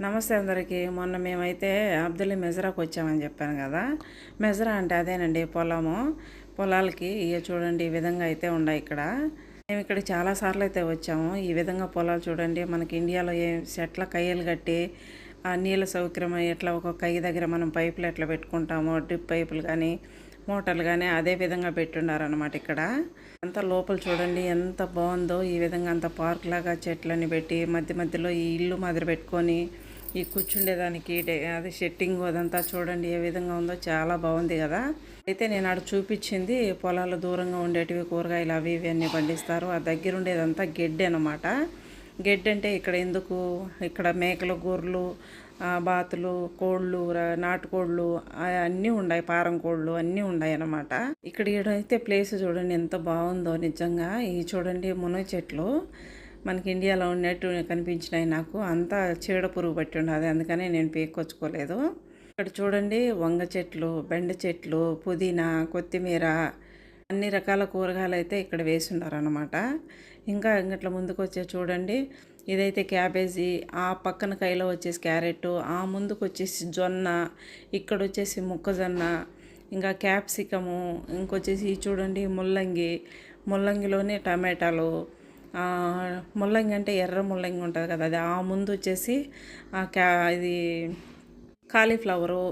నమస్తే అందరికీ. మొన్న మేమైతే అబ్దుల్లి మెజరాకు వచ్చామని చెప్పాను కదా. మెజరా అంటే అదేనండి పొలము. పొలాలకి ఇక చూడండి ఈ విధంగా అయితే ఉన్నాయి ఇక్కడ. మేము ఇక్కడ చాలాసార్లు అయితే వచ్చాము. ఈ విధంగా పొలాలు చూడండి. మనకి ఇండియాలో ఎట్లా కయ్యలు కట్టి ఆ నీళ్ళ సౌకర్యం ఎట్లా ఒక కయ్య దగ్గర మనం పైపులు ఎట్లా పెట్టుకుంటామో డ్రిప్ పైపులు కానీ మోటార్లు కానీ అదే విధంగా పెట్టున్నారనమాట ఇక్కడ. అంతా లోపల చూడండి ఎంత బాగుందో. ఈ విధంగా అంత పార్క్ లాగా చెట్లని పెట్టి మధ్య మధ్యలో ఈ ఇల్లు మాదిరి పెట్టుకొని ఈ కూర్చుండేదానికి అది సెట్టింగ్ అదంతా చూడండి ఏ విధంగా ఉందో, చాలా బాగుంది కదా. అయితే నేను ఆడ చూపించింది పొలాలు దూరంగా ఉండేటివి కూరగాయలు అవి ఇవి అన్నీ పండిస్తారు. ఆ దగ్గర ఉండేదంతా గెడ్డి అనమాట. గెడ్డి అంటే ఇక్కడ ఎందుకు, ఇక్కడ మేకలు గొర్రెలు బాతులు కోళ్ళు నాటుకోళ్ళు అన్నీ ఉన్నాయి, పారం కోళ్ళు అన్నీ ఉన్నాయి అన్నమాట. ఇక్కడ ఈడైతే ప్లేస్ చూడండి ఎంత బాగుందో నిజంగా. ఈ చూడండి మునగ చెట్లు మనకి ఇండియాలో ఉన్నట్టు కనిపించినాయి నాకు. అంతా చీడ పురుగు పట్టి ఉండదు, అందుకనే నేను పీక్కొచ్చుకోలేదు. ఇక్కడ చూడండి వంగ చెట్లు, బెండ చెట్లు, పుదీనా, కొత్తిమీర అన్ని రకాల కూరగాయలు అయితే ఇక్కడ వేసున్నారు అనమాట. ఇంకా ఇంకట్ల ముందుకు వచ్చే చూడండి ఇదైతే క్యాబేజీ, ఆ పక్కన కైలో వచ్చేసి క్యారెట్, ఆ ముందుకు వచ్చేసి జొన్న, ఇక్కడ వచ్చేసి మొక్కజొన్న, ఇంకా క్యాప్సికము, ఇంకొచ్చేసి చూడండి ముల్లంగి, ముల్లంగిలోనే టమాటాలు, ముల్లంగి అంటే ఎర్ర ముల్లంగి ఉంటుంది కదా అది, ఆ ముందు వచ్చేసి ఇది కాలీఫ్లవరు,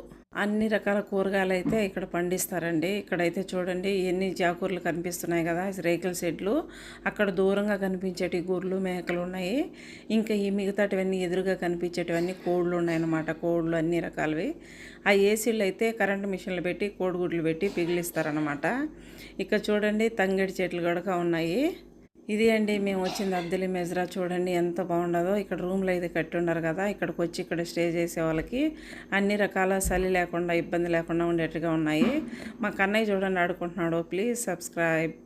అన్ని రకాల కూరగాయలు అయితే ఇక్కడ పండిస్తారండి. ఇక్కడైతే చూడండి ఎన్ని జాకూరలు కనిపిస్తున్నాయి కదా, రేకుల షెడ్లు. అక్కడ దూరంగా కనిపించేటి గొర్రెలు మేకలు ఉన్నాయి. ఇంకా ఈ మిగతాటివన్నీ ఎదురుగా కనిపించేటివన్నీ కోళ్ళు ఉన్నాయన్నమాట. కోళ్ళు అన్ని రకాలవి. ఆ ఏసీలు అయితే కరెంటు మిషన్లు పెట్టి కోడిగుడ్లు పెట్టి పిగిలిస్తారనమాట. ఇక్కడ చూడండి తంగేడి చెట్లు కూడా ఉన్నాయి. ఇది అండి మేము వచ్చింది అబ్దుల్లి మెజరా. చూడండి ఎంత బాగుండదో. ఇక్కడ రూమ్లో అయితే కట్టి ఉన్నారు కదా, ఇక్కడికి వచ్చి ఇక్కడ స్టే చేసే వాళ్ళకి అన్ని రకాల చలి లేకుండా ఇబ్బంది లేకుండా ఉండేట్టుగా ఉన్నాయి. మా కన్నయ్య చూడండి ఆడుకుంటున్నాడు. Please subscribe.